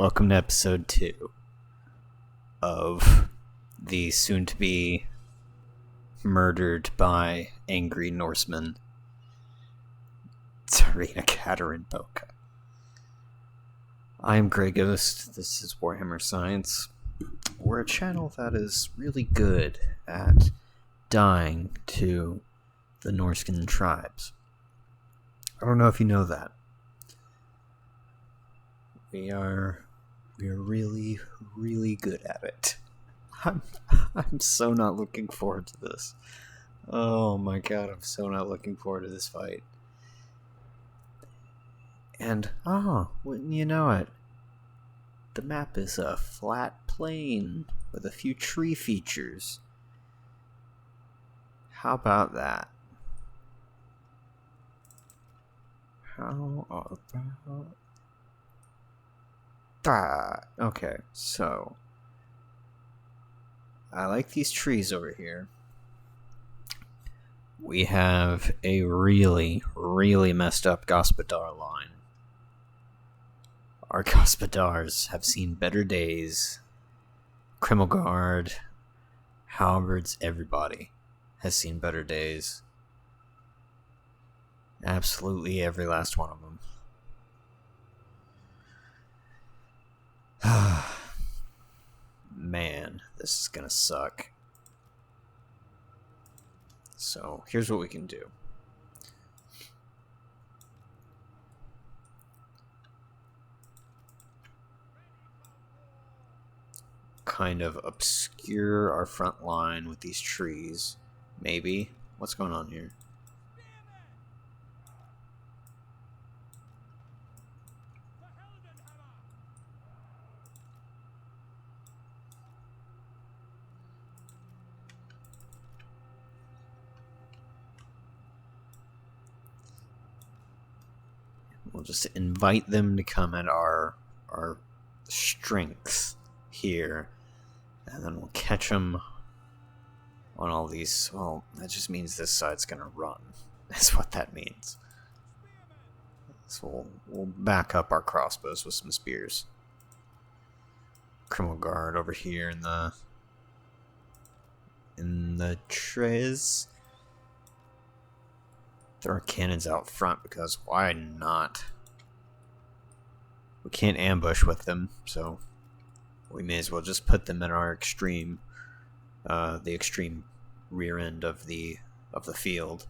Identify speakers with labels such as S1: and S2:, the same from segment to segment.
S1: Welcome to episode 2 of the soon-to-be murdered by angry Norsemen, Tsarina Boka. I am Grey Ghost. This is Warhammer Science. We're a channel that is really good at dying to the Norscan tribes. I don't know if you know that. We are really, really good at it. I'm so not looking forward to this. Oh my god, I'm so not looking forward to this fight. And, wouldn't you know it, the map is a flat plain with a few tree features. How about that? How about... Okay, so I like these trees over here. We have a really, really messed up Gospodar line. Our Gospodars have seen better days. Kremlguard, Halberds, everybody has seen better days. Absolutely every last one of them. Man, this is gonna suck. So, here's what we can do. Kind of obscure our front line with these trees. Maybe. What's going on here? We'll just invite them to come at our strengths here, and then we'll catch them on all these. Well, that just means this side's gonna run. That's what that means. So we'll back up our crossbows with some spears. Criminal guard over here in the trees. Throw our cannons out front, because why not? We can't ambush with them, so we may as well just put them in our extreme, the extreme rear end of the field.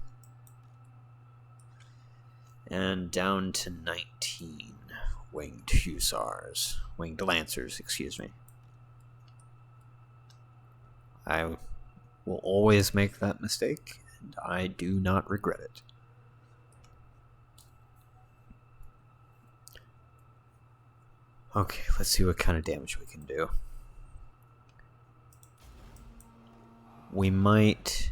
S1: And down to 19 winged lancers, excuse me. I will always make that mistake, and I do not regret it. Okay, let's see what kind of damage we can do. We might...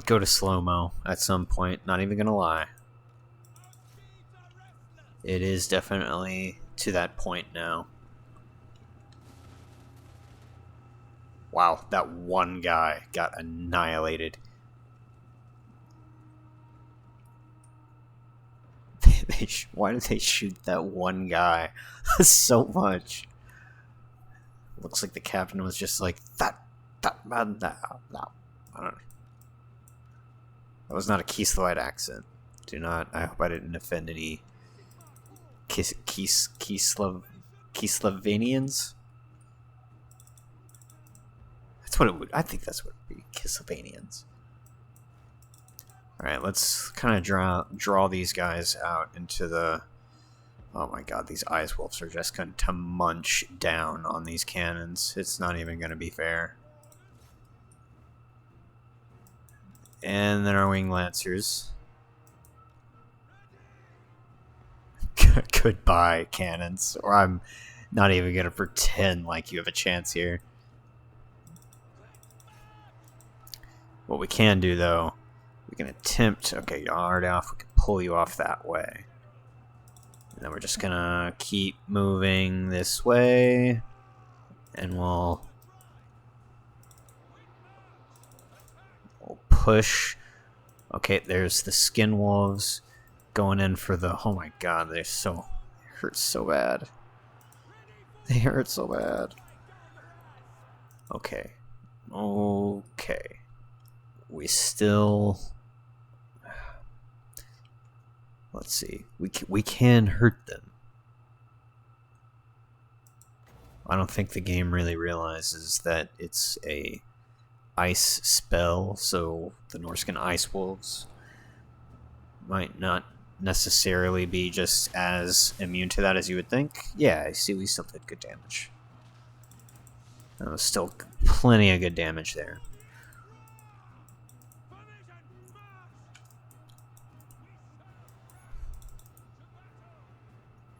S1: go to slow-mo at some point, not even gonna lie. It is definitely to that point now. Wow, that one guy got annihilated. Why did they shoot that one guy so much? Looks like the captain was just like, that man, no. I don't know. That was not a Kislevite accent. I hope I didn't offend any Kislevanians? That's what it would, I think that's what it would be, Kislevanians. Alright, let's kind of draw these guys out into the... Oh my god, these ice wolves are just going to munch down on these cannons. It's not even going to be fair. And then our wing lancers. Goodbye, cannons. Or I'm not even going to pretend like you have a chance here. What we can do, though... We can attempt... Okay, you're already off. We can pull you off that way. And then we're just gonna keep moving this way. And we'll push Okay, there's the skin wolves going in for the... Oh my god, they hurt so bad. They hurt so bad. Okay. Okay. We still... Let's see. We can hurt them. I don't think the game really realizes that it's a ice spell, so the Norscan Ice Wolves might not necessarily be just as immune to that as you would think. Yeah, I see we still did good damage. Still plenty of good damage there.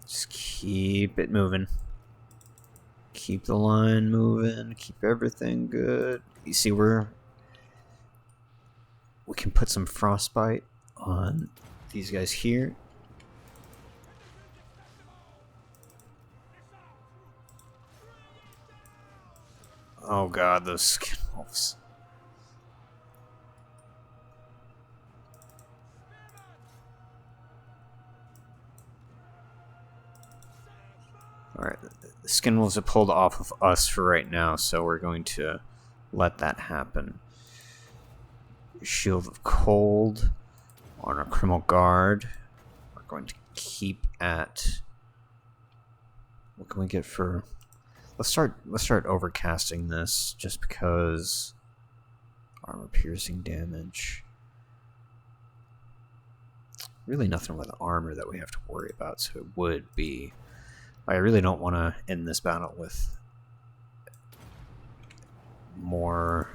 S1: Just keep it moving. Keep the line moving. Keep everything good. You see we can put some frostbite on these guys here. Oh god, those skin wolves. Alright, the skin wolves are pulled off of us for right now, so we're going to let that happen. Shield of Cold on our Criminal Guard. We're going to keep at... What can we get for... Let's start overcasting this, just because... Armor piercing damage. Really nothing with armor that we have to worry about, so it would be... I really don't want to end this battle with more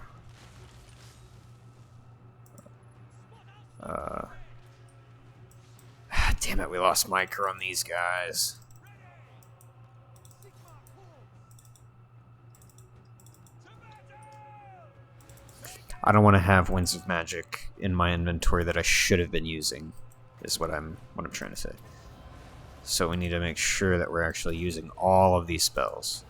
S1: damn it, we lost micro on these guys. I don't want to have Winds of Magic in my inventory that I should have been using, is what I'm trying to say. So we need to make sure that we're actually using all of these spells.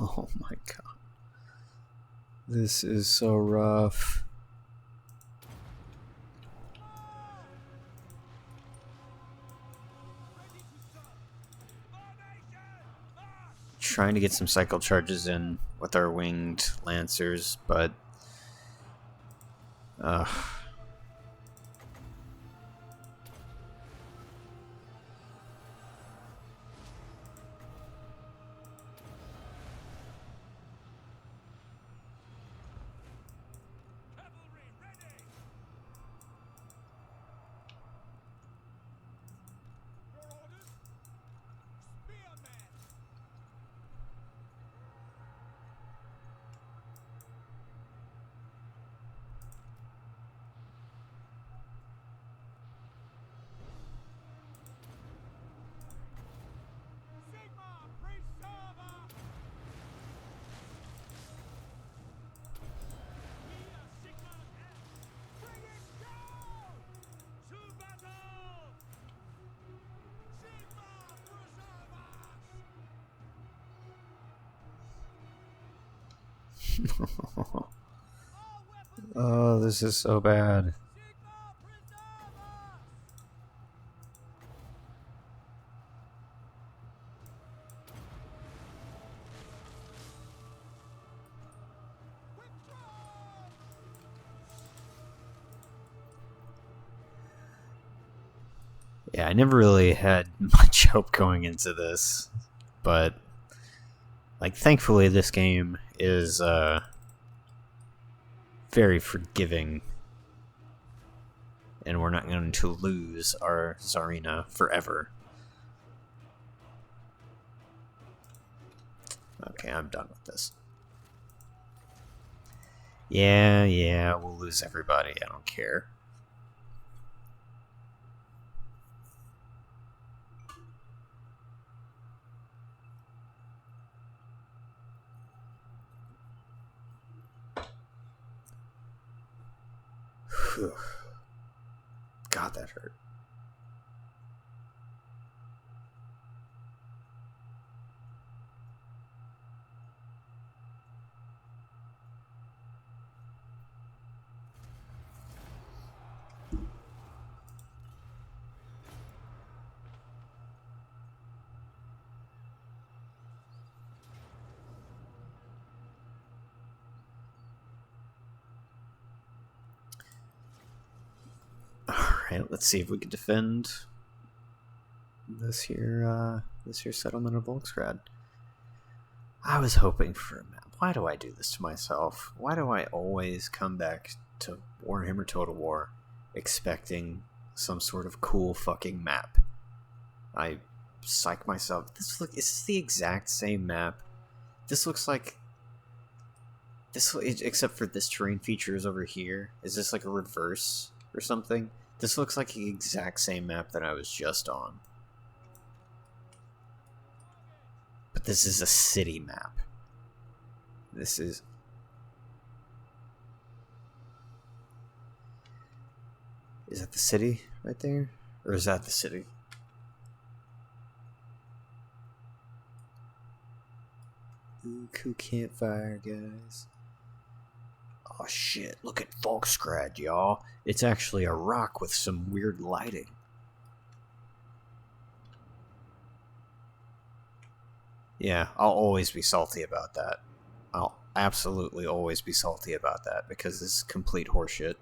S1: Oh my god. This is so rough. Trying to get some cycle charges in with our winged lancers, but oh, this is so bad. Yeah, I never really had much hope going into this, but like thankfully this game is very forgiving. and we're not going to lose our Tsarina forever. Okay, I'm done with this. Yeah, we'll lose everybody. I don't care. God, that hurt. Alright, let's see if we can defend this here settlement of Volksgrad. I was hoping for a map. Why do I do this to myself? Why do I always come back to Warhammer Total War expecting some sort of cool fucking map? I psych myself. Is this the exact same map? This looks like this, except for this terrain feature is over here. Is this like a reverse or something? This looks like the exact same map that I was just on. But this is a city map. This is... Is that the city right there? Or is that the city? Ooh, cool campfire, guys. Oh shit, look at Volksgrad, y'all. It's actually a rock with some weird lighting. Yeah, I'll always be salty about that. I'll absolutely always be salty about that because this is complete horseshit.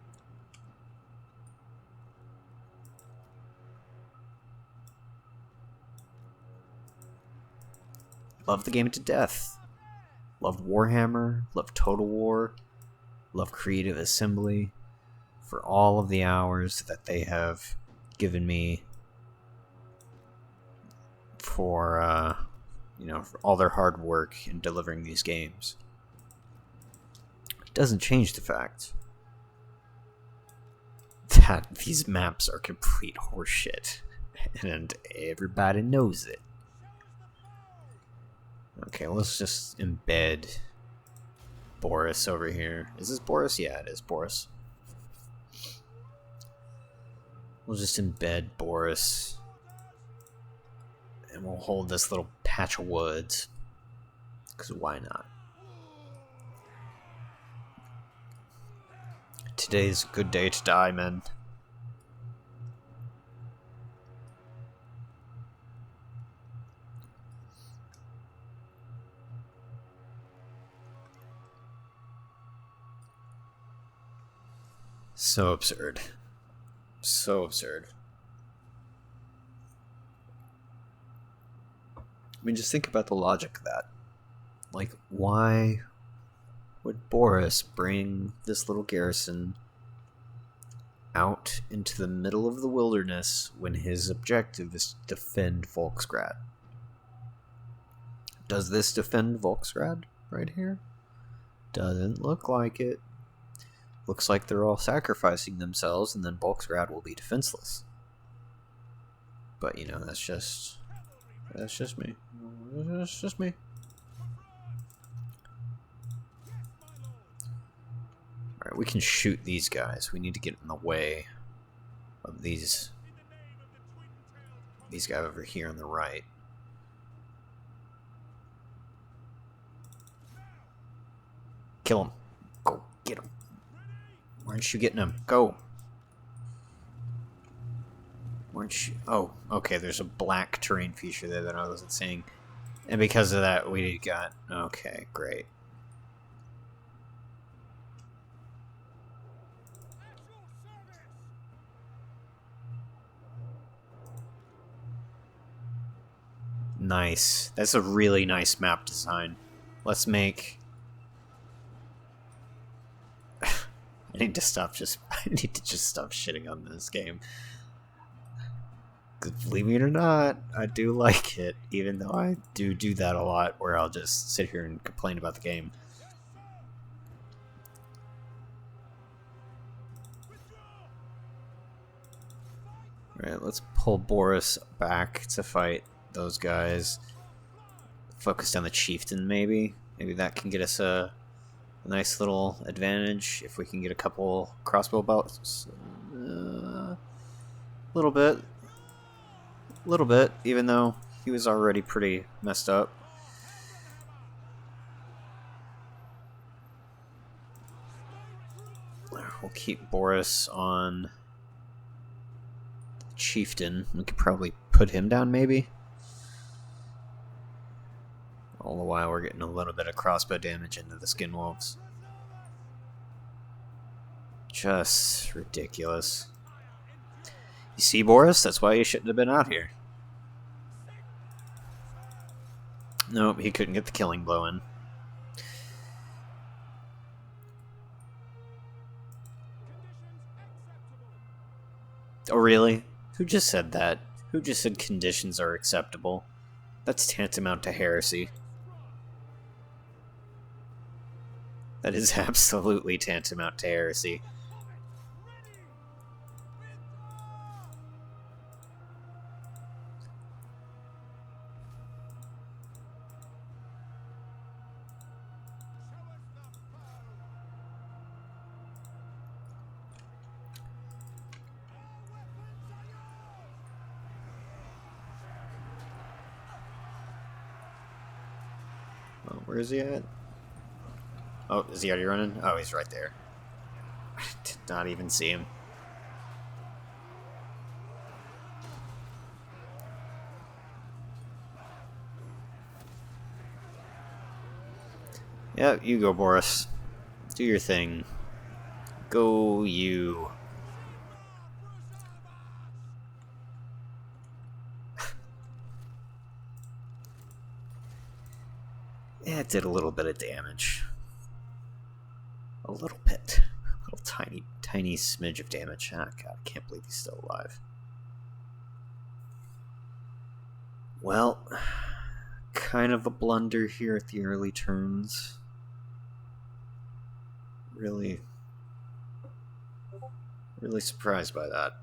S1: Love the game to death. Love Warhammer, love Total War, love Creative Assembly for all of the hours that they have given me for, for all their hard work in delivering these games. It doesn't change the fact that these maps are complete horseshit, and everybody knows it. Okay, let's just embed Boris over here. Is this Boris? Yeah, it is Boris. We'll just embed Boris. And we'll hold this little patch of woods. Because why not? Today's a good day to die, men. So absurd. So absurd. I mean, just think about the logic of that. Like, why would Boris bring this little garrison out into the middle of the wilderness when his objective is to defend Volksgrad? Does this defend Volksgrad right here? Doesn't look like it. Looks like they're all sacrificing themselves, and then Volksgrad will be defenseless. But that's just me. That's just me. All right, we can shoot these guys. We need to get in the way of these guys over here on the right. Kill him. Go get him. Why aren't you getting him? Go. Weren't you? Oh, okay, there's a black terrain feature there that I wasn't seeing. And because of that, we got... Okay, great. Nice. That's a really nice map design. Let's make... I need to stop just. I need to just stop shitting on this game. 'Cause believe it or not, I do like it, even though I do that a lot, where I'll just sit here and complain about the game. Alright, let's pull Boris back to fight those guys. Focused on the chieftain, maybe. Maybe that can get us a nice little advantage if we can get a couple crossbow bolts. Little bit, even though he was already pretty messed up. We'll keep Boris on chieftain. We could probably put him down, maybe. All the while we're getting a little bit of crossbow damage into the skinwolves. Just ridiculous. You see, Boris? That's why you shouldn't have been out here. Nope, he couldn't get the killing blow in. Oh, really? Who just said that? Who just said conditions are acceptable? That's tantamount to heresy. That is absolutely tantamount to heresy. Well, where is he at? Oh, is he already running? Oh, he's right there. I did not even see him. Yeah, you go, Boris. Do your thing. Go, you. Yeah, it did a little bit of damage. A little bit. A little tiny smidge of damage. Ah, God, I can't believe he's still alive. Well, kind of a blunder here at the early turns. Really surprised by that.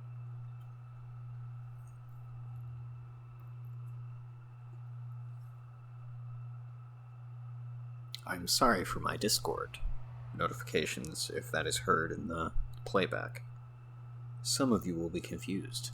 S1: I'm sorry for my Discord notifications if that is heard in the playback. Some of you will be confused.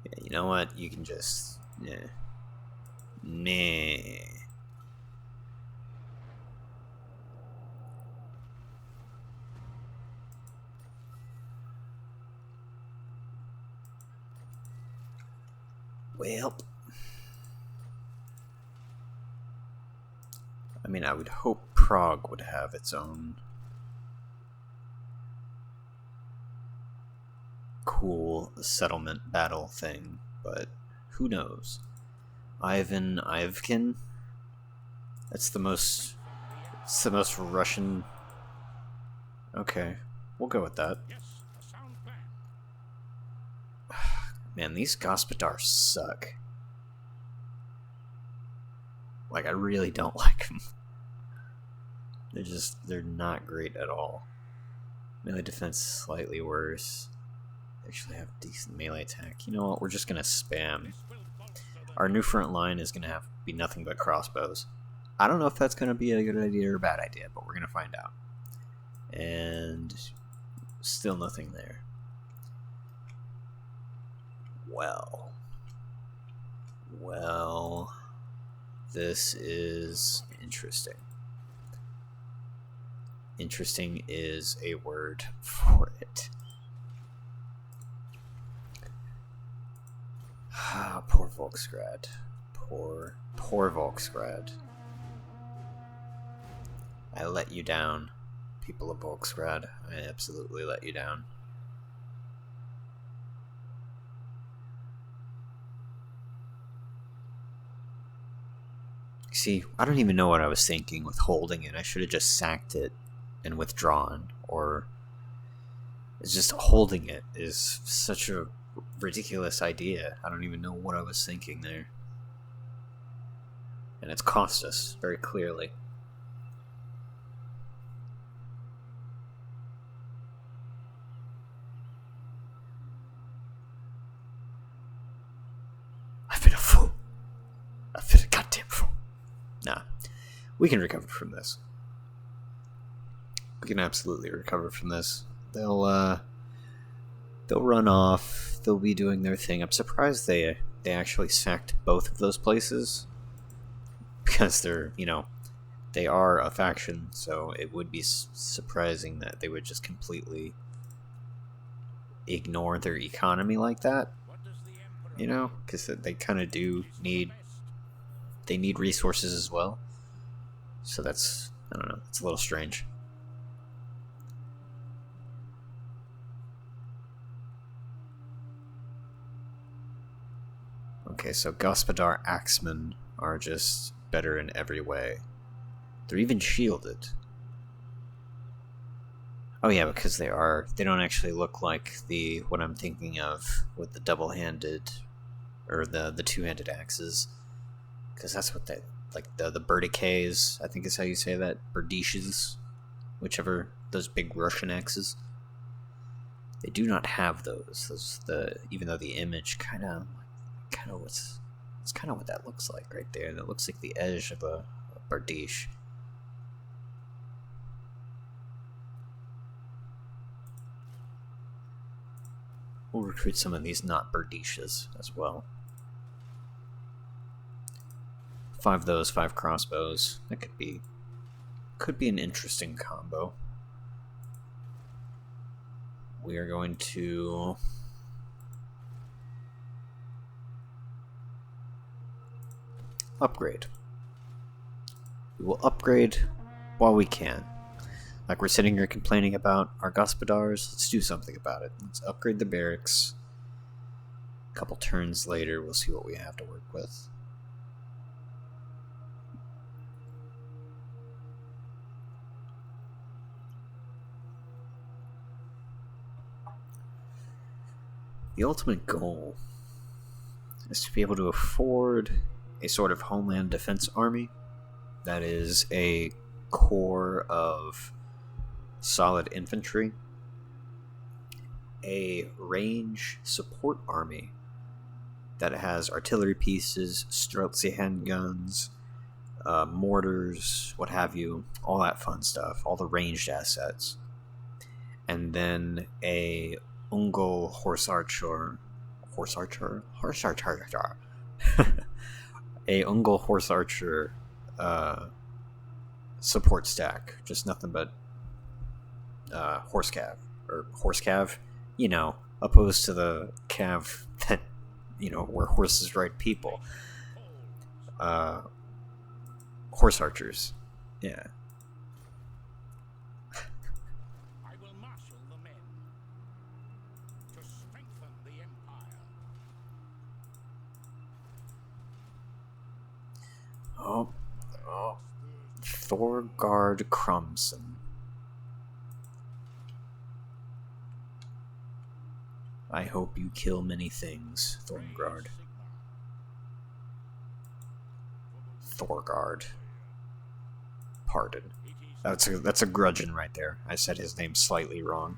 S1: Yeah, you know what? You can just... yeah. Meh. Well, I mean, I would hope Prague would have its own cool settlement battle thing, but who knows? Ivkin? It's the most Russian. Okay, we'll go with that. Man, these Gospodars suck. Like, I really don't like them. They're not great at all. Melee defense slightly worse. They actually have decent melee attack. You know what, we're just gonna spam. Our new front line is gonna be nothing but crossbows. I don't know if that's gonna be a good idea or a bad idea, but we're gonna find out. And still nothing there. Well, this is interesting. Interesting is a word for it. Poor Volksgrad. Poor Volksgrad. I let you down, people of Volksgrad. I absolutely let you down. See, I don't even know what I was thinking with holding it. I should have just sacked it and withdrawn, or it's just holding it is such a ridiculous idea. I don't even know what I was thinking there. And it's cost us, very clearly. I've been a fool. I've been a goddamn fool. Nah, we can recover from this. We can absolutely recover from this. They'll run off. They'll be doing their thing. I'm surprised they actually sacked both of those places, because they're, they are a faction, so it would be surprising that they would just completely ignore their economy like that, because they kind of need resources as well. So that's, I don't know, it's a little strange. Okay, so Gospodar Axemen are just better in every way. They're even shielded. Oh yeah, because they don't actually look like what I'm thinking of with the double-handed, or the two-handed axes. Because that's what the Berdicays, I think is how you say that, Berdishes, whichever, those big Russian axes. They do not have those. Even though the image it's kind of what that looks like right there. That looks like the edge of a Berdish. We'll recruit some of these not Berdishes as well. 5 of those, 5 crossbows. That could be an interesting combo. We are going to upgrade. We will upgrade while we can. Like we're sitting here complaining about our Gospodars, let's do something about it. Let's upgrade the barracks. A couple turns later, we'll see what we have to work with. The ultimate goal is to be able to afford a sort of homeland defense army that is a core of solid infantry, a range support army that has artillery pieces, Streltsy handguns, mortars, what have you, all that fun stuff, all the ranged assets, and then a Ungol horse archer, a Ungol horse archer support stack, just nothing but horse cav, opposed to the cav that, where horses ride people. Horse archers, yeah.
S2: I will marshal the men to strengthen the empire.
S1: Thorgard Crumson. I hope you kill many things, Thorgard. Thorgard. Pardon. That's a grudgeon right there. I said his name slightly wrong.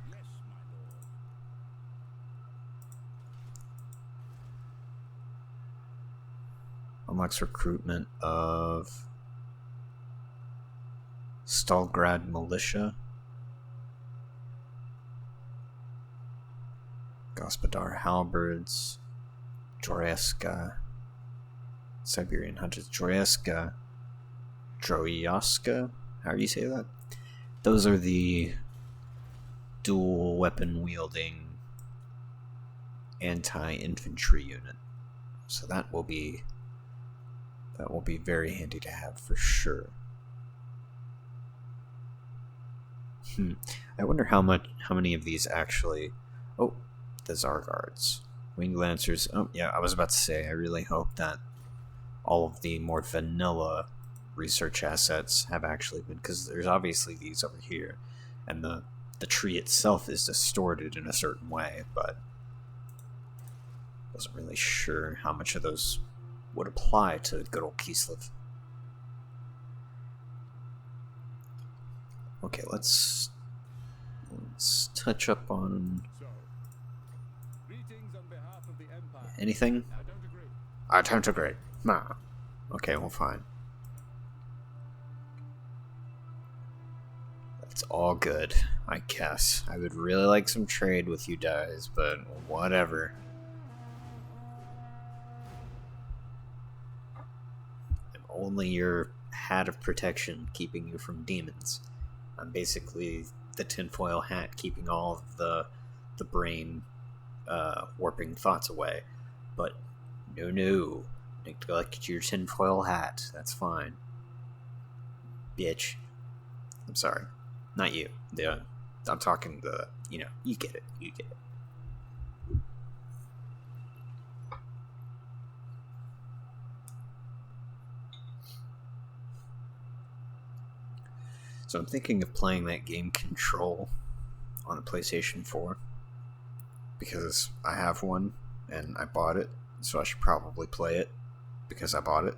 S1: Unlocks recruitment of Stalgrad Militia, Gospodar Halberds, Droyaska, Siberian Hunters, Droyaska, how do you say that? Those are the dual weapon wielding anti-infantry unit. So that will be very handy to have for sure. I wonder how many of these actually. Oh, the Zargards, Winged Lancers. Oh yeah, I was about to say. I really hope that all of the more vanilla research assets have actually been, because there's obviously these over here, and the tree itself is distorted in a certain way, but wasn't really sure how much of those would apply to good old Kislev. Okay, let's touch up on
S2: Greetings on behalf of the Empire.
S1: anything.
S2: I don't agree.
S1: I don't agree. Nah. Okay, well, fine. That's all good, I guess. I would really like some trade with you guys, but whatever. I'm only your hat of protection keeping you from demons. I'm basically the tinfoil hat keeping all of the brain warping thoughts away. But no. Neglect your tinfoil hat. That's fine. Bitch. I'm sorry. Not you. I'm talking you get it. You get it. So I'm thinking of playing that game Control on a PlayStation 4 because I have one and I bought it, so I should probably play it because I bought it.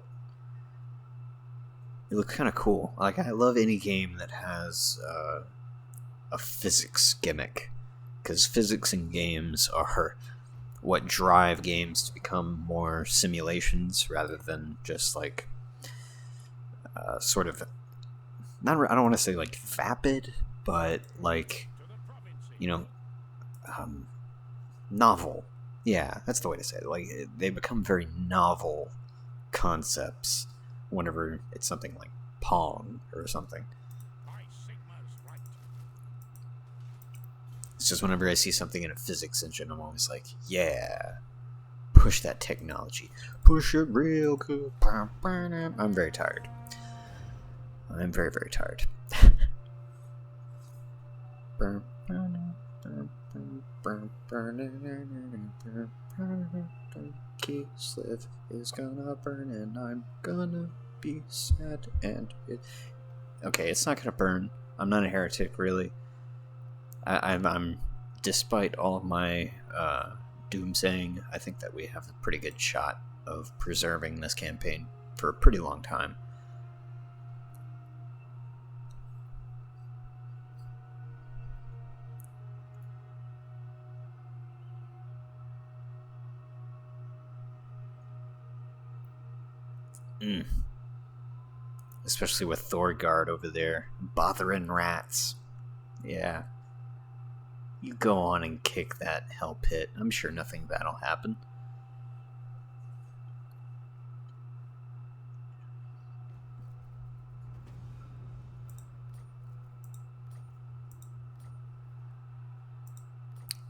S1: It looks kind of cool. Like, I love any game that has a physics gimmick, because physics in games are what drive games to become more simulations rather than just like sort of I don't want to say like vapid, but like, you know, novel. Yeah, that's the way to say it. Like, they become very novel concepts whenever it's something like Pong or something.
S2: My Sigma's right.
S1: It's just whenever I see something in a physics engine, I'm always like, yeah, push that technology. Push it real good. I'm very tired. I'm very, very tired. Kislev is gonna burn and I'm gonna be sad and it... Okay, it's not gonna burn. I'm not a heretic, really. I'm despite all of my doomsaying, I think that we have a pretty good shot of preserving this campaign for a pretty long time. Especially with Thorgard over there bothering rats. Yeah. You go on and kick that hell pit. I'm sure nothing bad'll happen.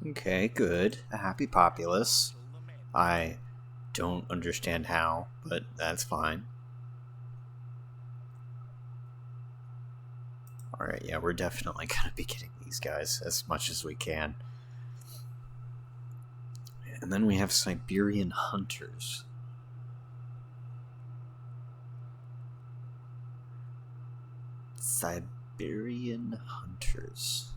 S1: Okay, good. A happy populace. I don't understand how, but that's fine. Alright, yeah, we're definitely gonna be getting these guys as much as we can. And then we have Siberian Hunters. Siberian Hunters.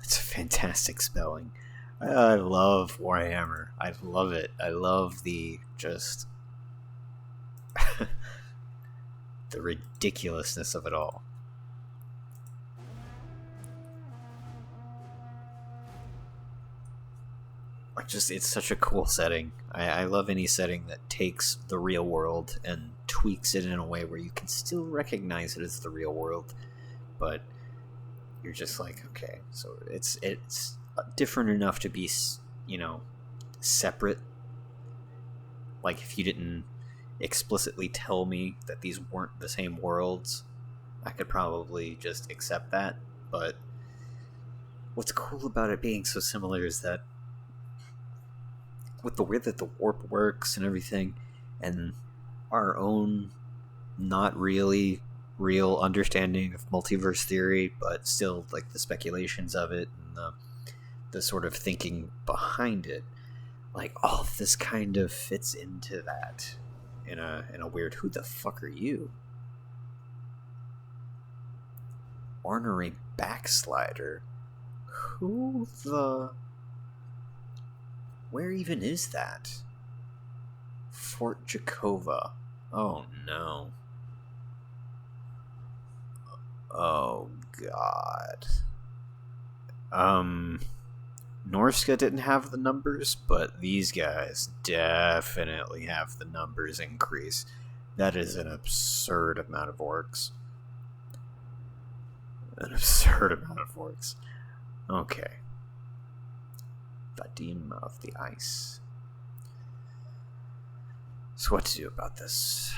S1: That's a fantastic spelling. I love Warhammer. I love it. I love the just the ridiculousness of it all. It's such a cool setting. I love any setting that takes the real world and tweaks it in a way where you can still recognize it as the real world, but you're just like, okay, so it's different enough to be, separate. Like, if you didn't explicitly tell me that these weren't the same worlds, I could probably just accept that. But what's cool about it being so similar is that with the way that the warp works and everything, and our own not really real understanding of multiverse theory, but still like the speculations of it and the sort of thinking behind it, like all of this kind of fits into that in a weird. Who the fuck are you? Ornery backslider. Who the? Where even is that? Fort Jakova. Oh no. Oh god. Norska didn't have the numbers, but these guys definitely have the numbers increase. That is an absurd amount of orcs. An absurd amount of orcs. Okay. Vadim of the Ice. So what to do about this?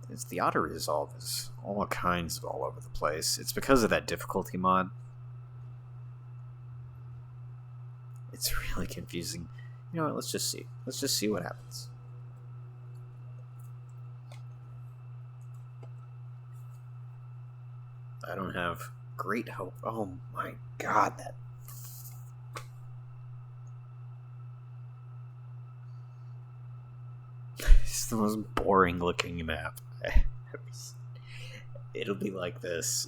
S1: It's the auto resolve is all kinds of all over the place. It's because of that difficulty mod. It's really confusing. You know what? Let's just see. Let's just see what happens. I don't have great hope. Oh my god, that. It's the most boring looking map. It'll be like this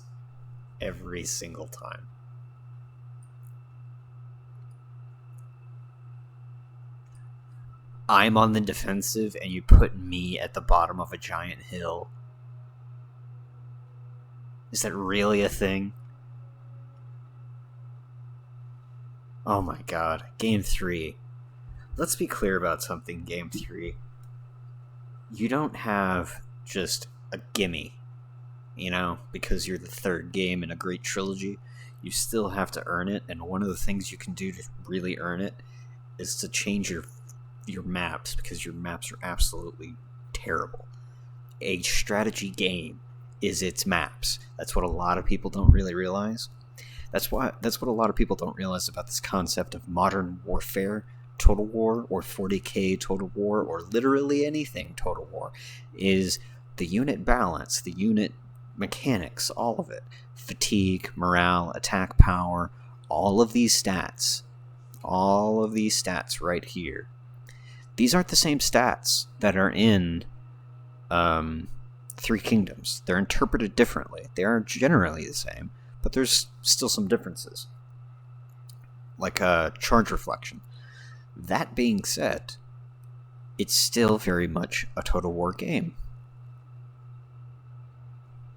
S1: every single time. I'm on the defensive and you put me at the bottom of a giant hill. Is that really a thing? Oh my god. Game 3. Let's be clear about something, Game 3. You don't have just a gimme, you know, because you're the third game in a great trilogy. You still have to earn it, and one of the things you can do to really earn it is to change your maps, because your maps are absolutely terrible. A strategy game is its maps. That's what a lot of people don't really realize. That's what a lot of people don't realize about this concept of modern warfare, Total War, or 40k Total War, or literally anything Total War, is the unit balance, the unit mechanics, all of it. Fatigue, morale, attack power, all of these stats right here. These aren't the same stats that are in Three Kingdoms. They're interpreted differently. They are generally the same, but there's still some differences. Like charge reflection. That being said, it's still very much a Total War game.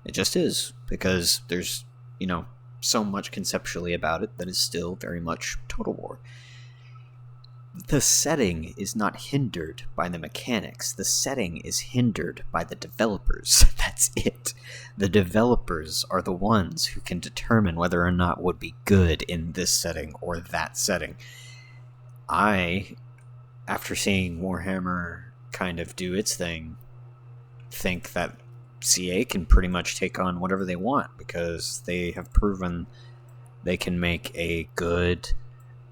S1: It just is, because there's, so much conceptually about it that is still very much Total War. The setting is not hindered by the mechanics. The setting is hindered by the developers. That's it. The developers are the ones who can determine whether or not would be good in this setting or that setting. I, after seeing Warhammer kind of do its thing, think that CA can pretty much take on whatever they want, because they have proven they can make a good,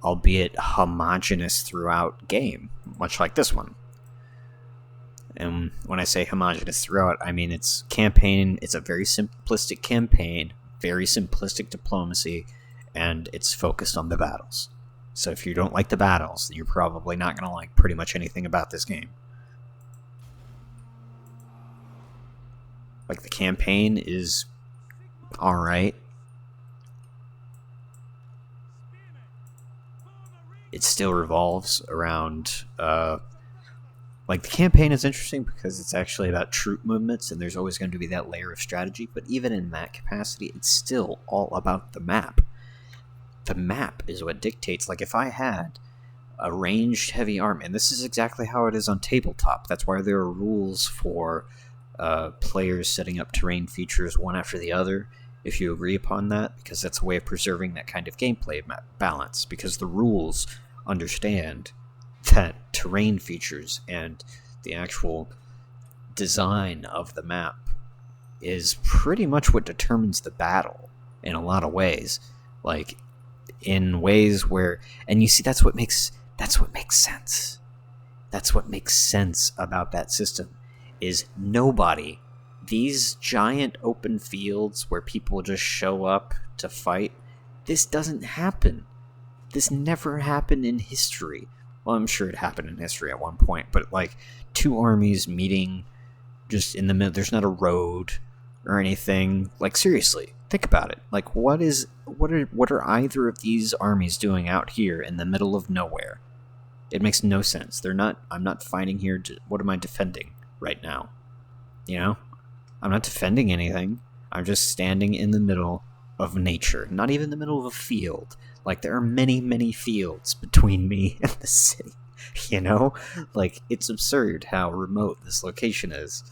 S1: albeit homogenous throughout game, much like this one. And when I say homogenous throughout, I mean it's campaign, it's a very simplistic campaign, very simplistic diplomacy, and it's focused on the battles. So if you don't like the battles, then you're probably not going to like pretty much anything about this game. Like, the campaign is alright. It still revolves around, the campaign is interesting because it's actually about troop movements, and there's always going to be that layer of strategy, but even in that capacity, it's still all about the map. The map is what dictates. Like, if I had a ranged heavy army, and this is exactly how it is on tabletop, that's why there are rules for players setting up terrain features one after the other, if you agree upon that, because that's a way of preserving that kind of gameplay balance, because the rules understand that terrain features and the actual design of the map is pretty much what determines the battle in a lot of ways. Like, in ways where, and you see, that's what makes sense. That's what makes sense about that system, is nobody these giant open fields where people just show up to fight, this doesn't happen. This never happened in history. Well, I'm sure it happened in history at one point, but like two armies meeting just in the middle, there's not a road or anything. Like, seriously, think about it. Like, what are either of these armies doing out here in the middle of nowhere? It makes no sense. I'm not fighting here. What am I defending right now? You know? I'm not defending anything. I'm just standing in the middle of nature. Not even the middle of a field. Like, there are many, many fields between me and the city. You know? Like, it's absurd how remote this location is.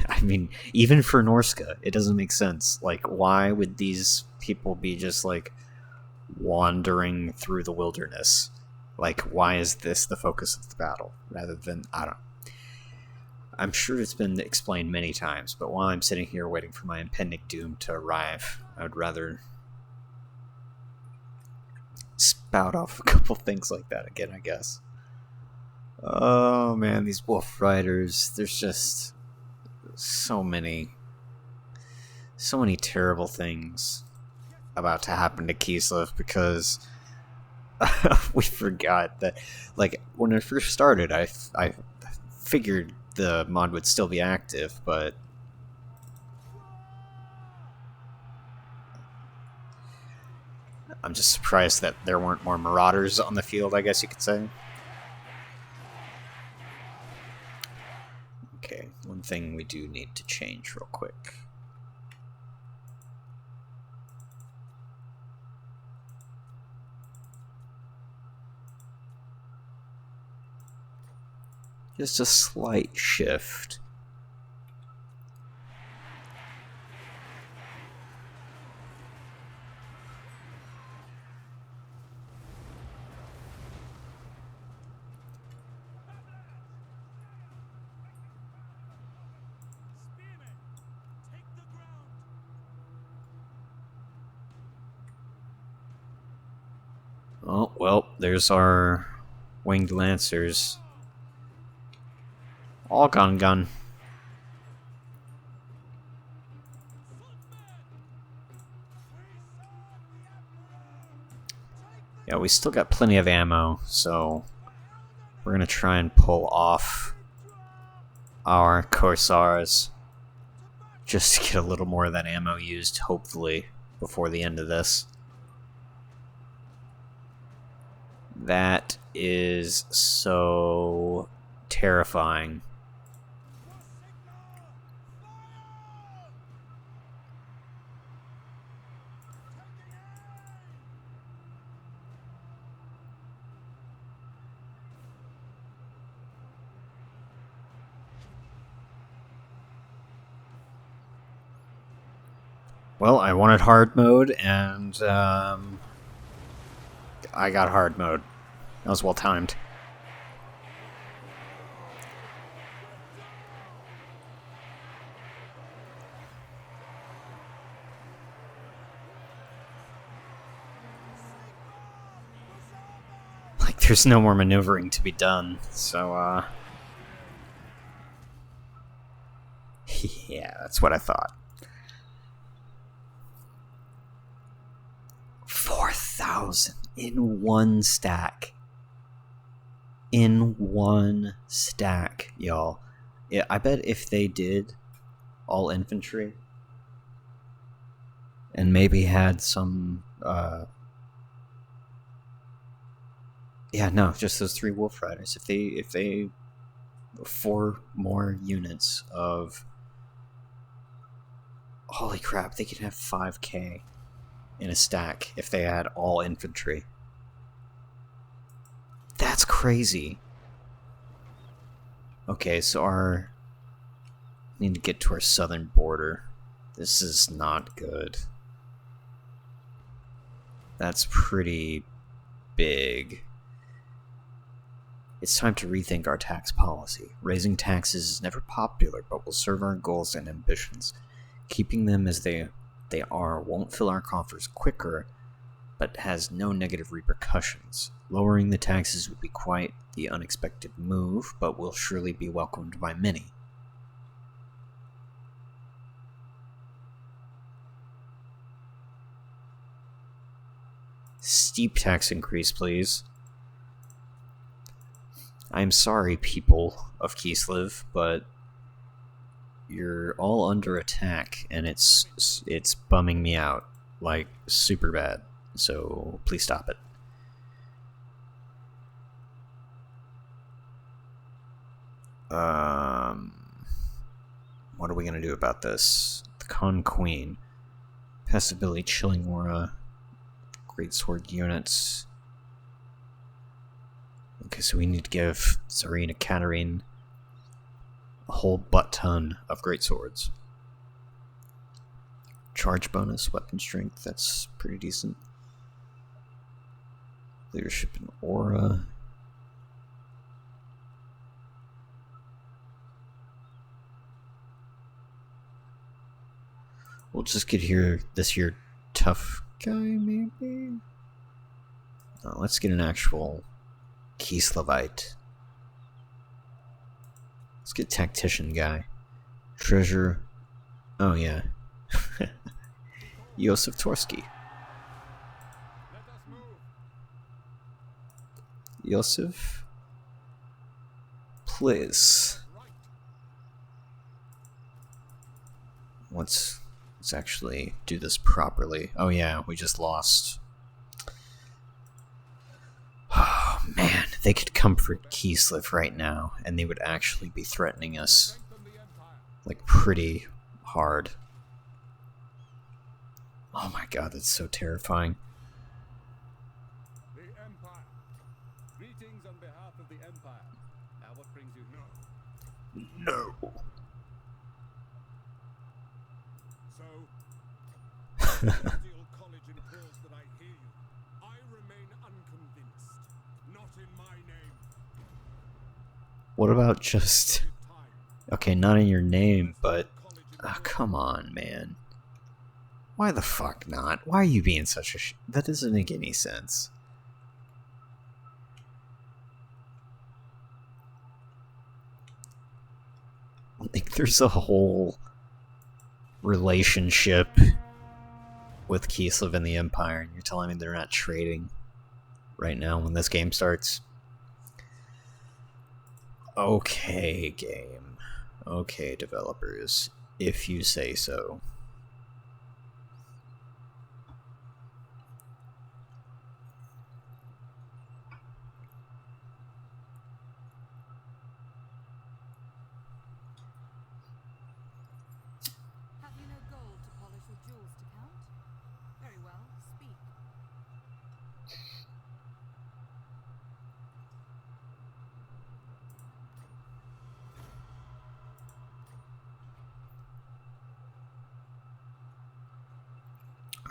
S1: I mean, even for Norska, it doesn't make sense. Like, why would these people be just, like, wandering through the wilderness? Like, why is this the focus of the battle? Rather than, I don't know. I'm sure it's been explained many times, but while I'm sitting here waiting for my impending doom to arrive, I would rather spout off a couple things like that again, I guess. Oh man, these wolf riders, there's just so many terrible things about to happen to Kislev because we forgot that, like, when I first started, I figured the mod would still be active, but I'm just surprised that there weren't more marauders on the field, I guess you could say. Okay, one thing we do need to change real quick. Just a slight shift. Oh, well, there's our winged lancers. All gun. Yeah, we still got plenty of ammo, so we're gonna try and pull off our Corsairs just to get a little more of that ammo used, hopefully, before the end of this. That is so terrifying. Well, I wanted hard mode, and I got hard mode. That was well timed. Like, there's no more maneuvering to be done, so, yeah, that's what I thought. 4,000 in one stack. In one stack, y'all. Yeah, I bet if they did all infantry and maybe had some, yeah, no, just those 3 wolf riders. If they 4 more units of, holy crap, they could have 5k in a stack if they had all infantry. That's crazy. Okay, so need to get to our southern border. This is not good. That's pretty big. It's time to rethink our tax policy. Raising taxes is never popular, but will serve our goals and ambitions. Keeping them as they are won't fill our coffers quicker, but has no negative repercussions. Lowering the taxes would be quite the unexpected move, but will surely be welcomed by many. Steep tax increase, please. I'm sorry, people of Kislev, but you're all under attack, and it's bumming me out, like, super bad. So please stop it. What are we gonna do about this? The Con Queen. Passability, Chilling Aura, Greatsword units. Okay, so we need to give Tsarina Katarine a whole butt-ton of greatswords. Charge bonus, weapon strength, that's pretty decent. Leadership and aura. We'll just get this here tough guy, maybe? No, let's get an actual Kislevite. Let's get tactician guy. Treasure. Oh yeah. Yosef Torsky. Yosef, please. Let's actually do this properly. Oh yeah, we just lost. Oh man, they could comfort Kislev right now, and they would actually be threatening us, like, pretty hard. Oh my god, that's so terrifying.
S2: The Empire. Greetings on behalf of the Empire. Now what brings you?
S1: No.
S2: So, Celestial College implores that I hear you. I remain unconvinced. Not in my name.
S1: What about just... Okay, not in your name, but... Oh, come on, man. Why the fuck not? Why are you being such a that doesn't make any sense. Like, there's a whole relationship with Kislev and the Empire, and you're telling me they're not trading right now when this game starts? Okay, game. Okay, developers. If you say so.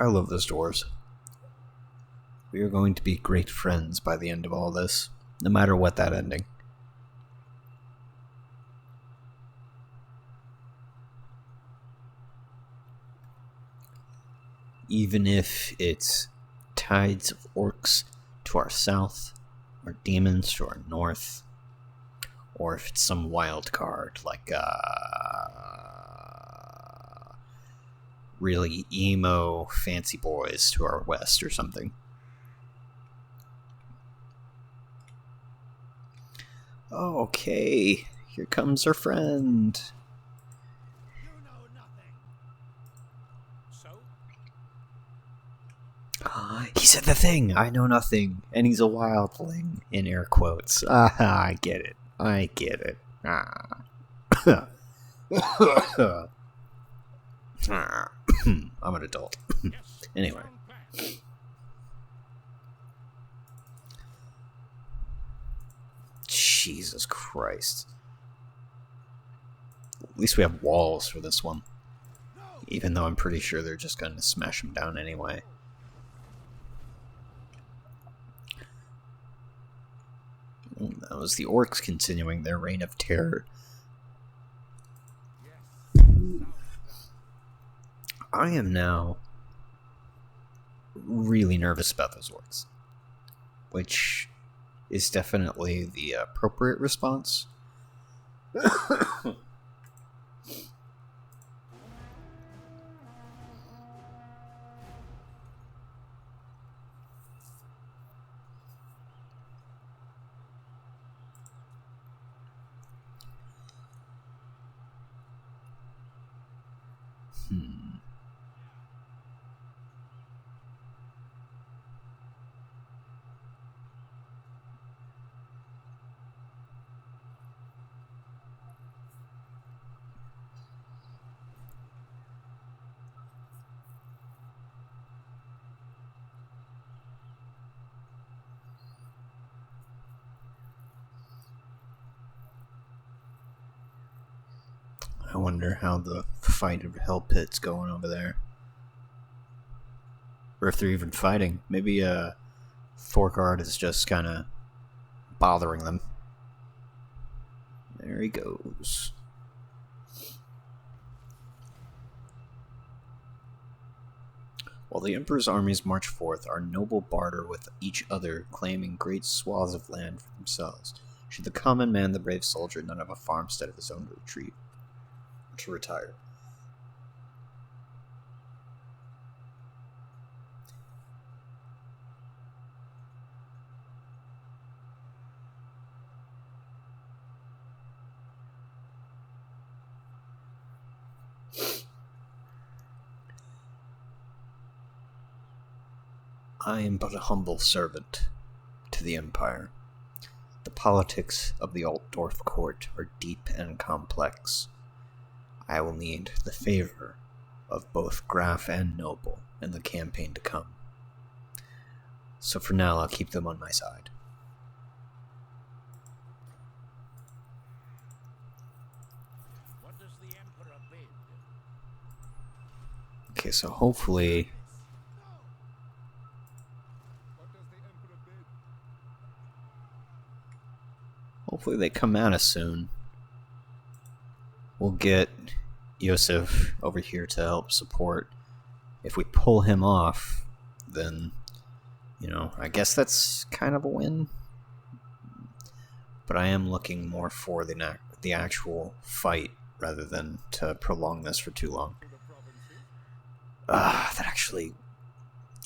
S1: I love those dwarves. We are going to be great friends by the end of all this, no matter what that ending. Even if it's tides of orcs to our south, or demons to our north, or if it's some wild card like really emo fancy boys to our west or something. Okay, here comes our friend.
S2: You know nothing. So?
S1: He said the thing, I know nothing, and he's a wildling, in air quotes. I get it. I get it. I'm an adult. Anyway. Jesus Christ. At least we have walls for this one. Even though I'm pretty sure they're just going to smash them down anyway. That was the orcs continuing their reign of terror. I am now really nervous about those orcs, which is definitely the appropriate response. I wonder how the fight of Hell Pit's going over there. Or if they're even fighting. Maybe Thorgard is just kind of bothering them. There he goes. While the Emperor's armies march forth, our noble barter with each other, claiming great swaths of land for themselves. Should the common man, the brave soldier, none have a farmstead of his own to retire. I am but a humble servant to the Empire. The politics of the Altdorf court are deep and complex. I will need the favor of both Graf and Noble in the campaign to come. So for now, I'll keep them on my side.
S2: What does the Emperor bid?
S1: Okay, so hopefully... Hopefully they come at us soon. We'll get Yosef over here to help support. If we pull him off, then, you know, I guess that's kind of a win. But I am looking more for the actual fight rather than to prolong this for too long. That actually...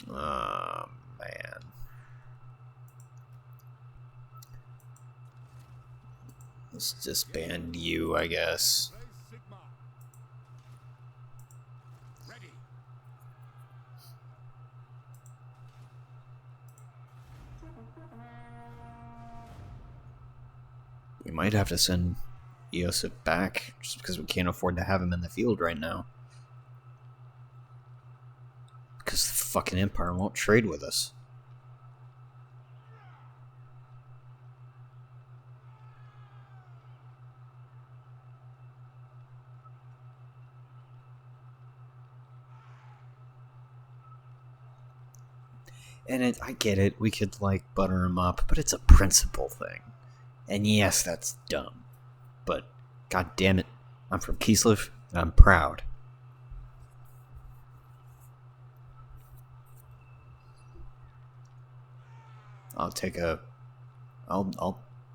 S1: man. Let's disband you, I guess. We might have to send Yosef back, just because we can't afford to have him in the field right now. Because the fucking Empire won't trade with us. And I get it, we could, like, butter him up, but it's a principle thing. And yes, that's dumb. But, god damn it, I'm from Kislev, and I'm proud. I'll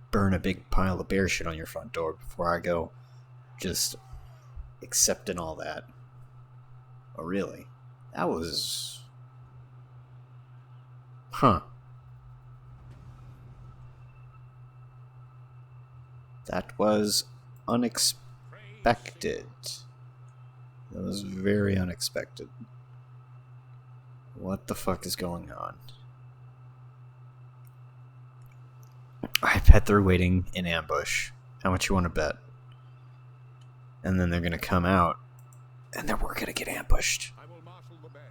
S1: burn a big pile of bear shit on your front door before I go. Just accepting all that. Oh, really? That was... Huh. That was unexpected. That was very unexpected. What the fuck is going on? I bet they're waiting in ambush. How much you want to bet? And then they're gonna come out, and then we're gonna get ambushed.
S2: I will marshal the men.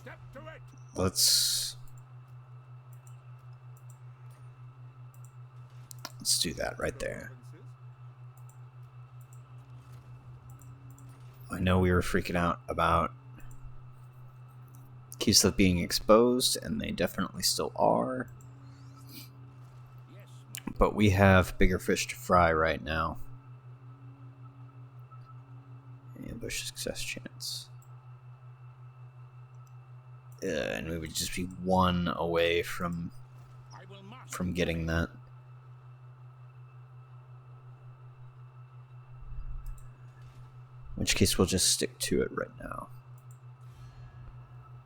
S2: Step to it.
S1: Let's do that right there. I know we were freaking out about Kislev being exposed, and they definitely still are. But we have bigger fish to fry right now. Ambush success chance. And we would just be one away from getting that. In which case, we'll just stick to it right now.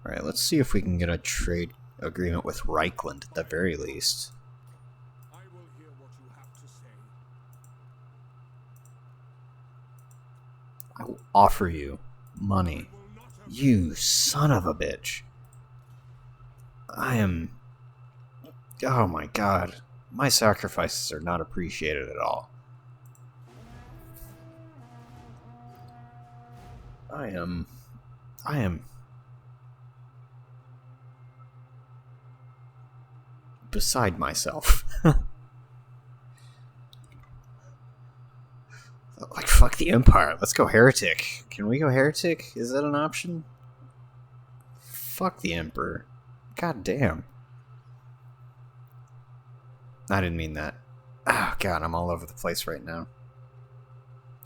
S1: Alright, let's see if we can get a trade agreement with Reichland at the very least.
S2: I will hear what you have to say.
S1: I will offer you money. You son of a bitch. I am... Oh my god. My sacrifices are not appreciated at all. I am beside myself. Like, fuck the Empire. Let's go Heretic. Can we go Heretic? Is that an option? Fuck the Emperor. God damn. I didn't mean that. Oh god, I'm all over the place right now.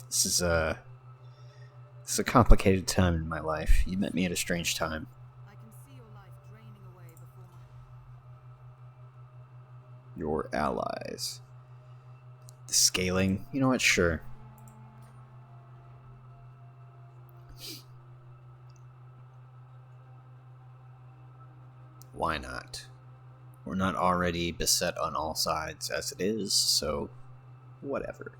S1: This is a complicated time in my life. You met me at a strange time.
S3: I can see your life draining away before my...
S1: Your allies. The scaling? You know what? Sure. Why not? We're not already beset on all sides as it is, so whatever.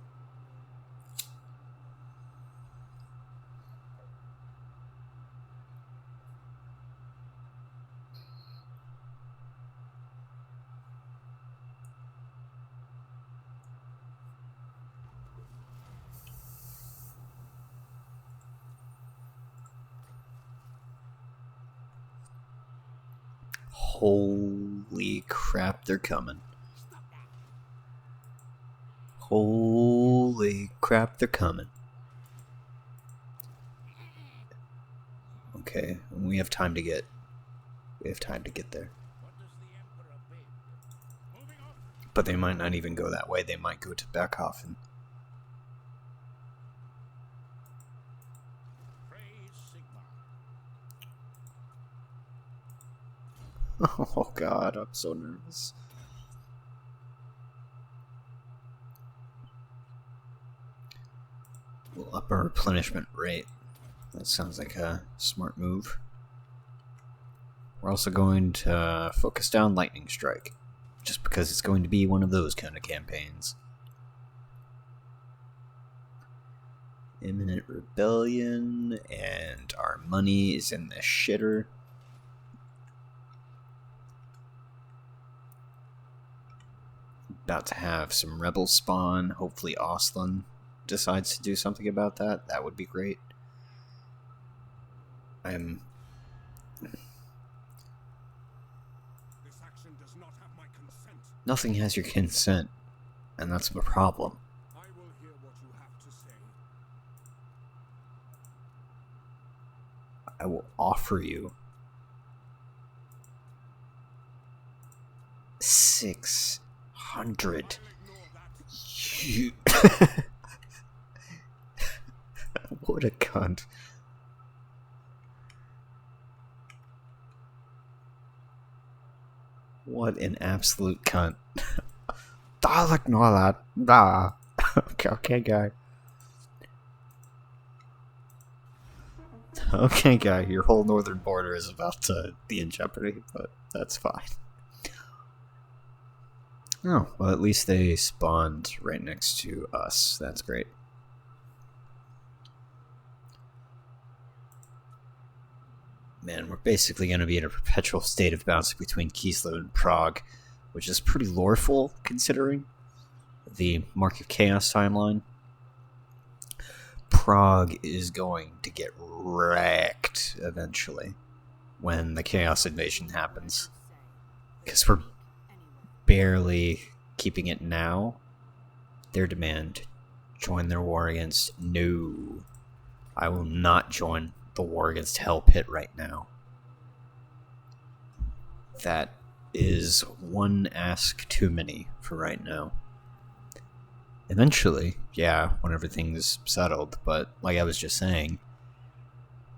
S1: Holy crap, they're coming. Holy crap, they're coming. Okay, we have time to get there. But they might not even go that way. They might go to Beckhofen. Oh god, I'm so nervous. We'll up our replenishment rate. That sounds like a smart move. We're also going to focus down Lightning Strike, just because it's going to be one of those kind of campaigns. Imminent rebellion, and our money is in the shitter. About to have some rebel spawn. Hopefully Oslan decides to do something about that. That would be great.
S2: This action does not have my consent.
S1: Nothing has your consent, and that's my problem.
S2: I will hear what you have to say.
S1: I will offer you 600. You... What a cunt. What an absolute cunt. I'll ignore that. Nah. Okay, guy. Okay, guy, your whole northern border is about to be in jeopardy, but that's fine. Oh, well, at least they spawned right next to us. That's great. Man, we're basically going to be in a perpetual state of bouncing between Kislev and Prague, which is pretty loreful, considering the Mark of Chaos timeline. Prague is going to get wrecked eventually when the Chaos invasion happens. Because we're barely keeping it now. Their demand, join their war against... No. I will not join the war against Hell Pit right now. That is one ask too many for right now. Eventually, yeah, when everything's settled, but like I was just saying,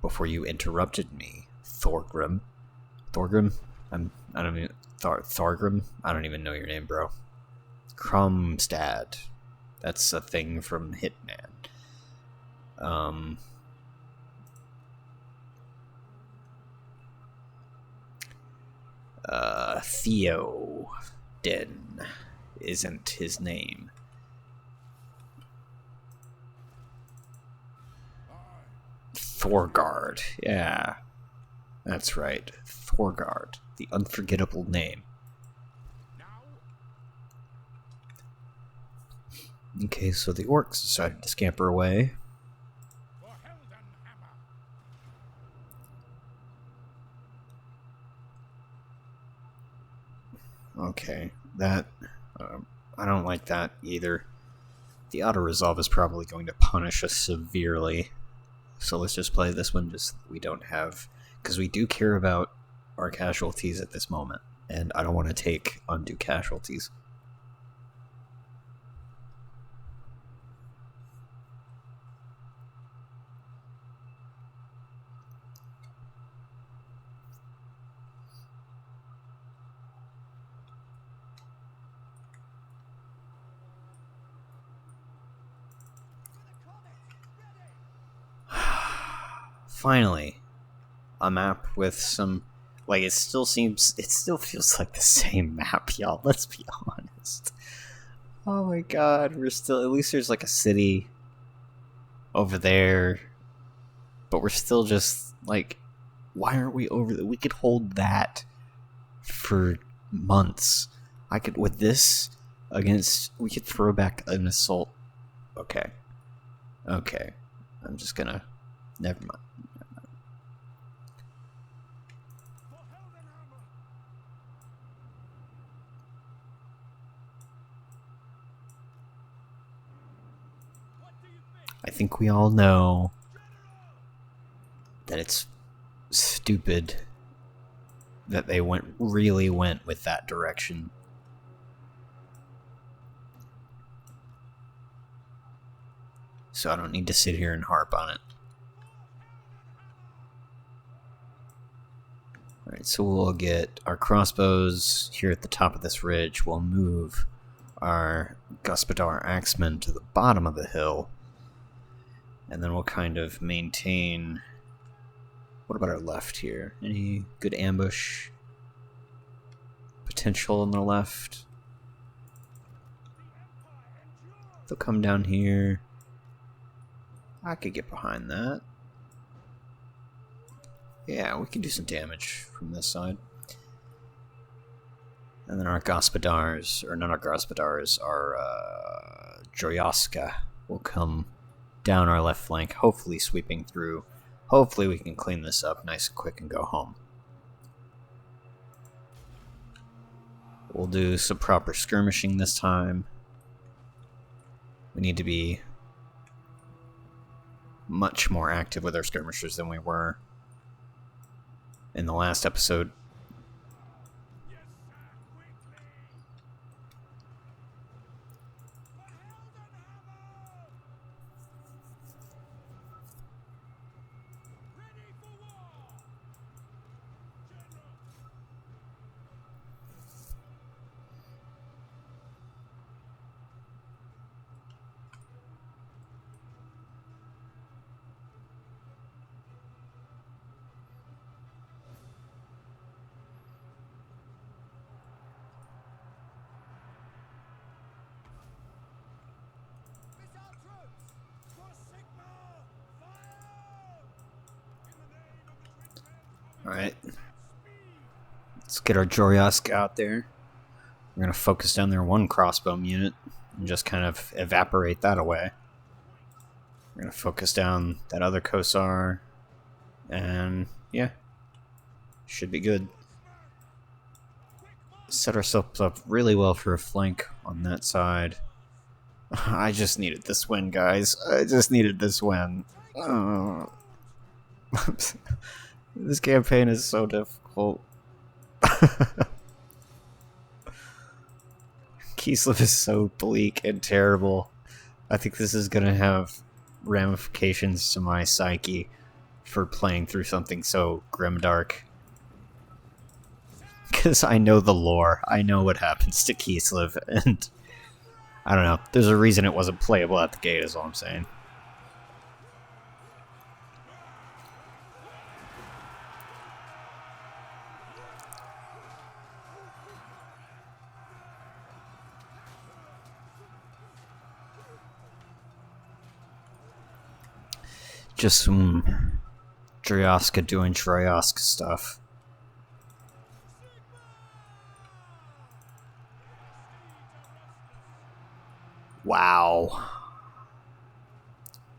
S1: before you interrupted me, Thorgrim, Thorgrim? I don't even... Thorgrim? I don't even know your name, bro. Kromstad. That's a thing from Hitman. Theoden isn't his name. Thorgard. Yeah. That's right. Thorgard. The unforgettable name. Okay, so the orcs decided to scamper away. Okay, that... I don't like that either. The auto-resolve is probably going to punish us severely. So let's just play this one, just we don't have... Because we do care about our casualties at this moment. And I don't want to take undue casualties. Finally, a map with some, like, it still feels like the same map, y'all, let's be honest. Oh my god, we're still, at least there's like a city over there, but we're still just, like, why aren't we over there? We could hold that for months. I could, with this, we could throw back an assault. Okay, I'm just gonna, never mind. I think we all know that it's stupid that they really went with that direction. So I don't need to sit here and harp on it. Alright, so we'll get our crossbows here at the top of this ridge. We'll move our Gospodar Axemen to the bottom of the hill. And then we'll kind of maintain... What about our left here? Any good ambush potential on the left? They'll come down here. I could get behind that. Yeah, we can do some damage from this side. And then our Gospodars, or not our Gospodars, our Joryaska will come down our left flank, hopefully sweeping through. Hopefully we can clean this up nice and quick and go home. We'll do some proper skirmishing this time. We need to be much more active with our skirmishers than we were in the last episode. Alright. Let's get our Joryask out there. We're going to focus down their one crossbow unit and just kind of evaporate that away. We're going to focus down that other Kosar. And yeah, should be good. Set ourselves up really well for a flank on that side. I just needed this win, guys. I just needed this win. This campaign is so difficult. Kislev is so bleak and terrible. I think this is gonna have ramifications to my psyche for playing through something so grimdark. Because I know the lore. I know what happens to Kislev, and I don't know. There's a reason it wasn't playable at the gate, is all I'm saying. Just some Dryaska doing Dryaska stuff. Wow.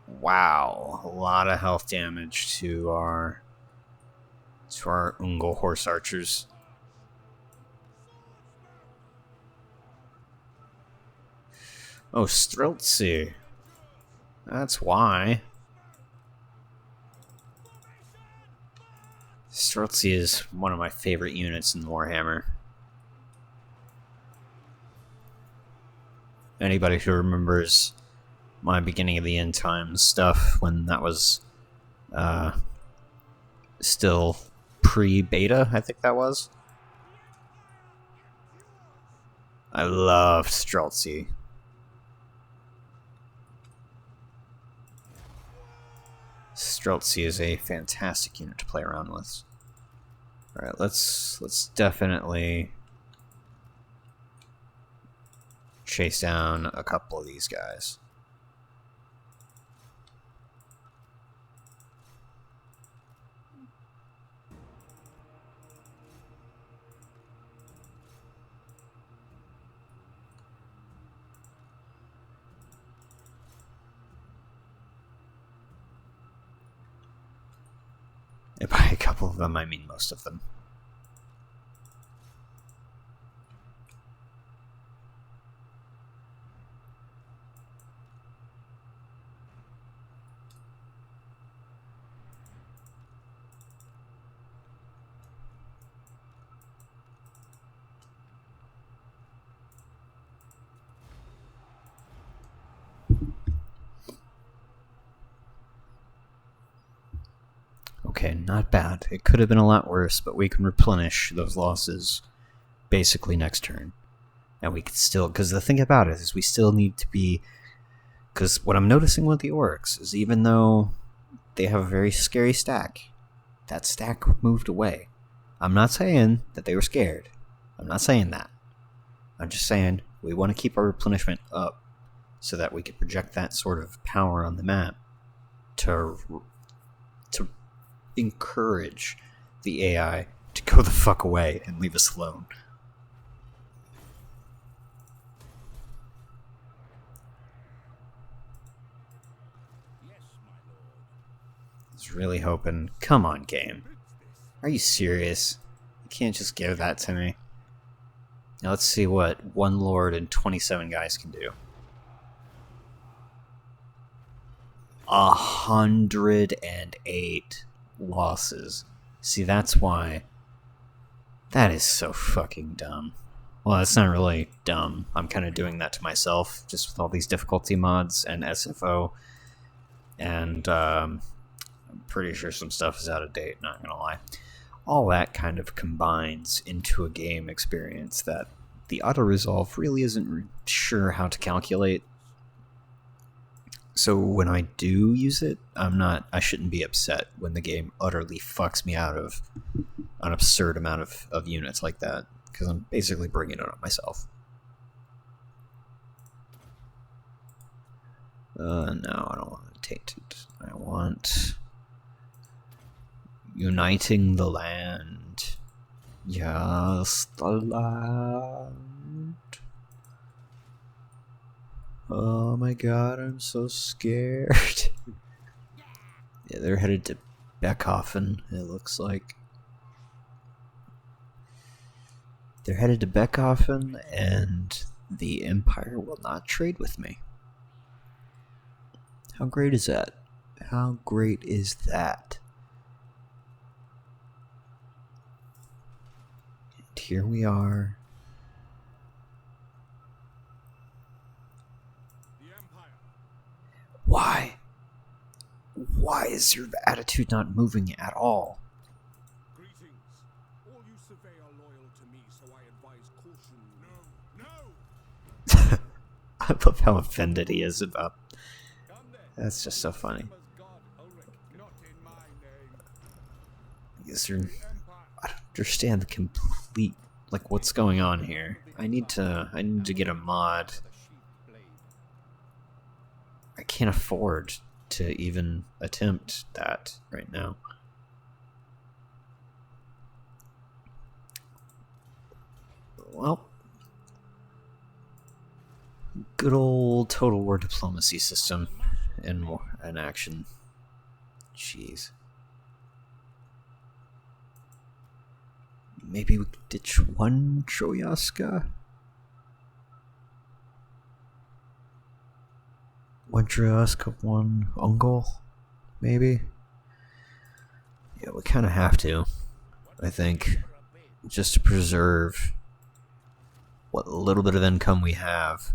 S1: Wow. A lot of health damage to our Ungol horse archers. Oh, Streltsy. That's why. Streltsy is one of my favorite units in Warhammer. Anybody who remembers my beginning of the end times stuff when that was still pre-beta, I think that was. I loved Streltsy. Streltsy is a fantastic unit to play around with. Alright, let's definitely chase down a couple of these guys. And by a couple of them, I mean most of them. Okay, not bad. It could have been a lot worse, but we can replenish those losses basically next turn. And we can still, because the thing about it is we still need to be, because what I'm noticing with the orcs is even though they have a very scary stack, that stack moved away. I'm not saying that they were scared. I'm not saying that. I'm just saying we want to keep our replenishment up so that we can project that sort of power on the map to encourage the AI to go the fuck away and leave us alone.
S2: Yes, my lord.
S1: I was really hoping. Come on, game. Are you serious? You can't just give that to me. Now let's see what one lord and 27 guys can do. 108 losses. See, that's why. That is so fucking dumb. Well, it's not really dumb. I'm kind of doing that to myself, just with all these difficulty mods and SFO. And I'm pretty sure some stuff is out of date, not gonna lie. All that kind of combines into a game experience that the auto-resolve really isn't sure how to calculate. So when I do use it, I shouldn't be upset when the game utterly fucks me out of an absurd amount of units like that, because I'm basically bringing it on myself. No, I don't want to tainted. I want uniting the land. Yes, the land. Oh my god, I'm so scared. Yeah, they're headed to Beckhofen, it looks like. They're headed to Beckhofen, and the Empire will not trade with me. How great is that? How great is that? And here we are. Why? Why is your attitude not moving at all?
S2: Greetings. All you survey are loyal to
S1: I love how offended he is about. That's just so funny. Is there, I don't understand the complete, like, what's going on here. I need to get a mod. I can't afford to even attempt that right now. Well, good old Total War diplomacy system in action. Jeez. Maybe we could ditch one Troyaska? One Troyaska, one Ungol? Maybe? Yeah, we kind of have to, I think, just to preserve what little bit of income we have.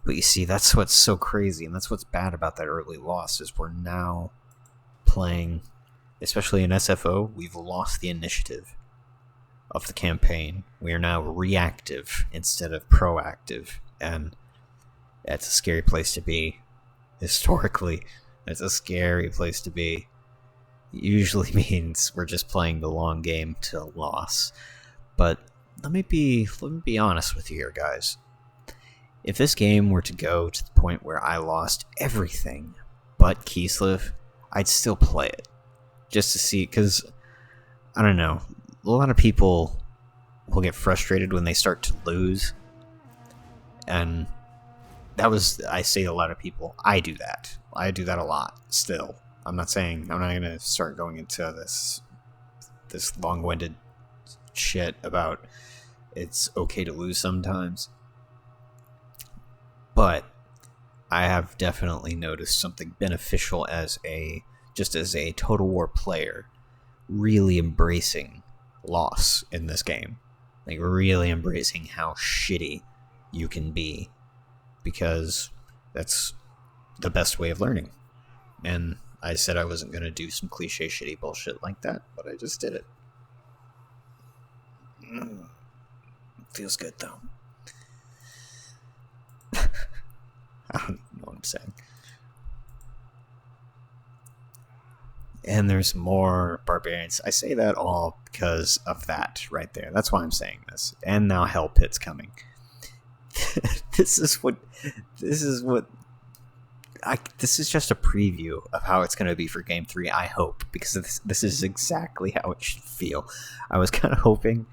S1: But you see, that's what's so crazy, and that's what's bad about that early loss, is we're now playing, especially in SFO, we've lost the initiative of the campaign. We are now reactive instead of proactive, and that's a scary place to be. Historically, it's a scary place to be. It usually means we're just playing the long game to loss. But let me be honest with you here, guys. If this game were to go to the point where I lost everything but Kislev, I'd still play it. Just to see, because, I don't know, a lot of people will get frustrated when they start to lose. And that was, I say a lot of people, I do that. I do that a lot, still. I'm not going to start going into this long-winded shit about it's okay to lose sometimes. But I have definitely noticed something beneficial as a Total War player, really embracing loss in this game. Like, really embracing how shitty you can be, because that's the best way of learning. And I said I wasn't going to do some cliche shitty bullshit like that, but I just did it. Feels good, though. I don't know what I'm saying. And there's more barbarians. I say that all because of that right there. That's why I'm saying this. And now Hell Pit's coming. This is just a preview of how it's going to be for Game 3, I hope, because this is exactly how it should feel. I was kind of hoping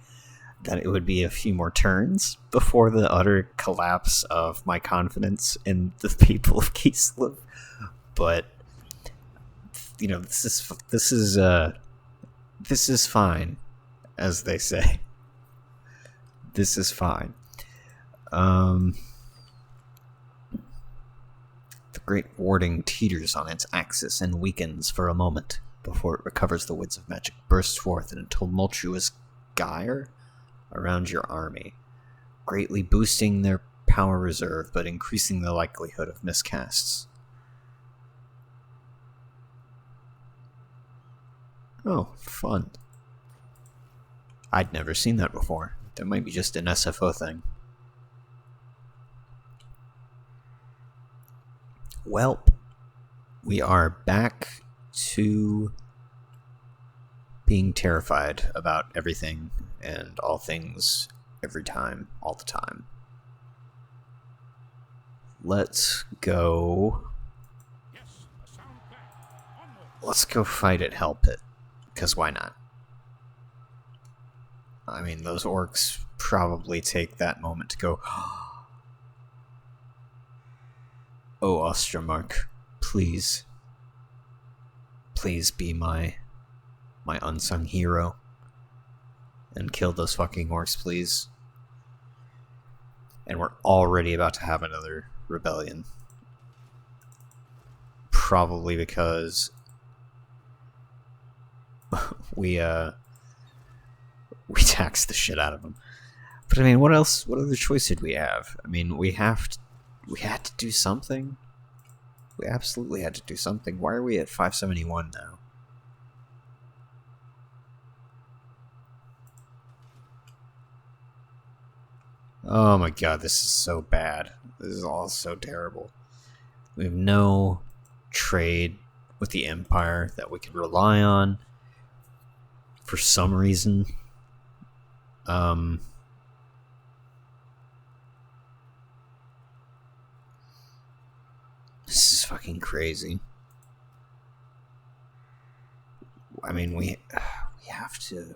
S1: that it would be a few more turns before the utter collapse of my confidence in the people of Kislev, but you know, this is fine, as they say. This is fine. The great warding teeters on its axis and weakens for a moment before it recovers the winds of magic, bursts forth in a tumultuous gyre around your army, greatly boosting their power reserve but increasing the likelihood of miscasts. Oh, fun. I'd never seen that before. That might be just an SFO thing. Well, we are back to being terrified about everything and all things, every time, all the time. Let's go fight at Hell Pit, because why not? I mean, those orcs probably take that moment to go, oh, Ostermark, please be my unsung hero, and kill those fucking orcs, please. And we're already about to have another rebellion. Probably because we taxed the shit out of them. But I mean, what else? What other choice did we have? I mean, we had to do something. We absolutely had to do something. Why are we at 571 now? Oh my god, this is so bad. This is all so terrible. We have no trade with the Empire that we could rely on for some reason. This is fucking crazy. I mean, we have to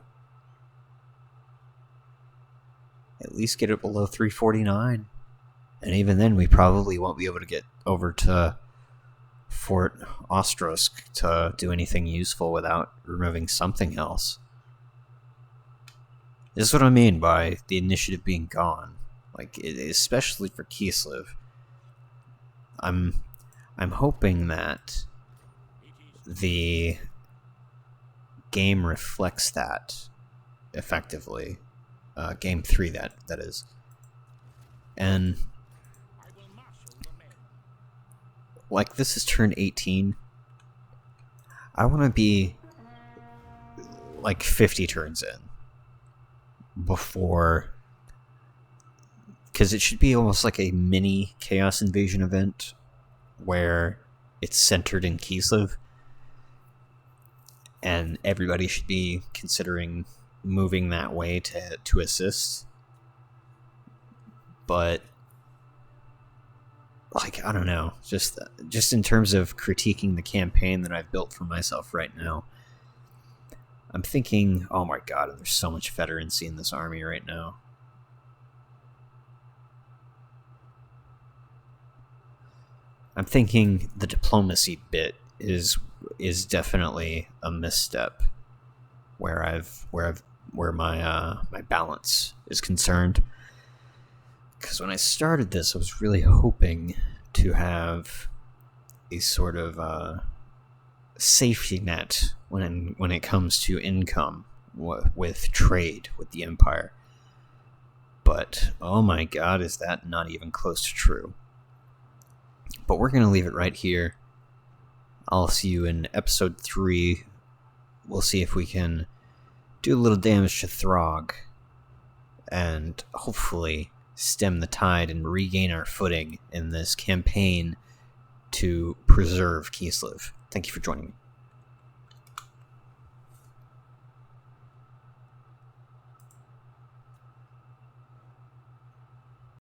S1: at least get it below 349. And even then, we probably won't be able to get over to Fort Ostrosk to do anything useful without removing something else. This is what I mean by the initiative being gone. Like, especially for Kislev. I'm hoping that the game reflects that effectively. Game 3, that is. And like, this is turn 18. I want to be like 50 turns in before, because it should be almost like a mini Chaos Invasion event where it's centered in Kislev, and everybody should be considering moving that way to assist. But like, I don't know, just in terms of critiquing the campaign that I've built for myself right now, I'm thinking, oh my god, there's so much veterancy in this army right now. I'm thinking the diplomacy bit is definitely a misstep where my balance is concerned. Because when I started this, I was really hoping to have a sort of safety net when it comes to income with trade with the Empire. But, oh my god, is that not even close to true. But we're going to leave it right here. I'll see you in episode 3. We'll see if we can do a little damage to Throg, and hopefully stem the tide and regain our footing in this campaign to preserve Kislev. Thank you for joining me.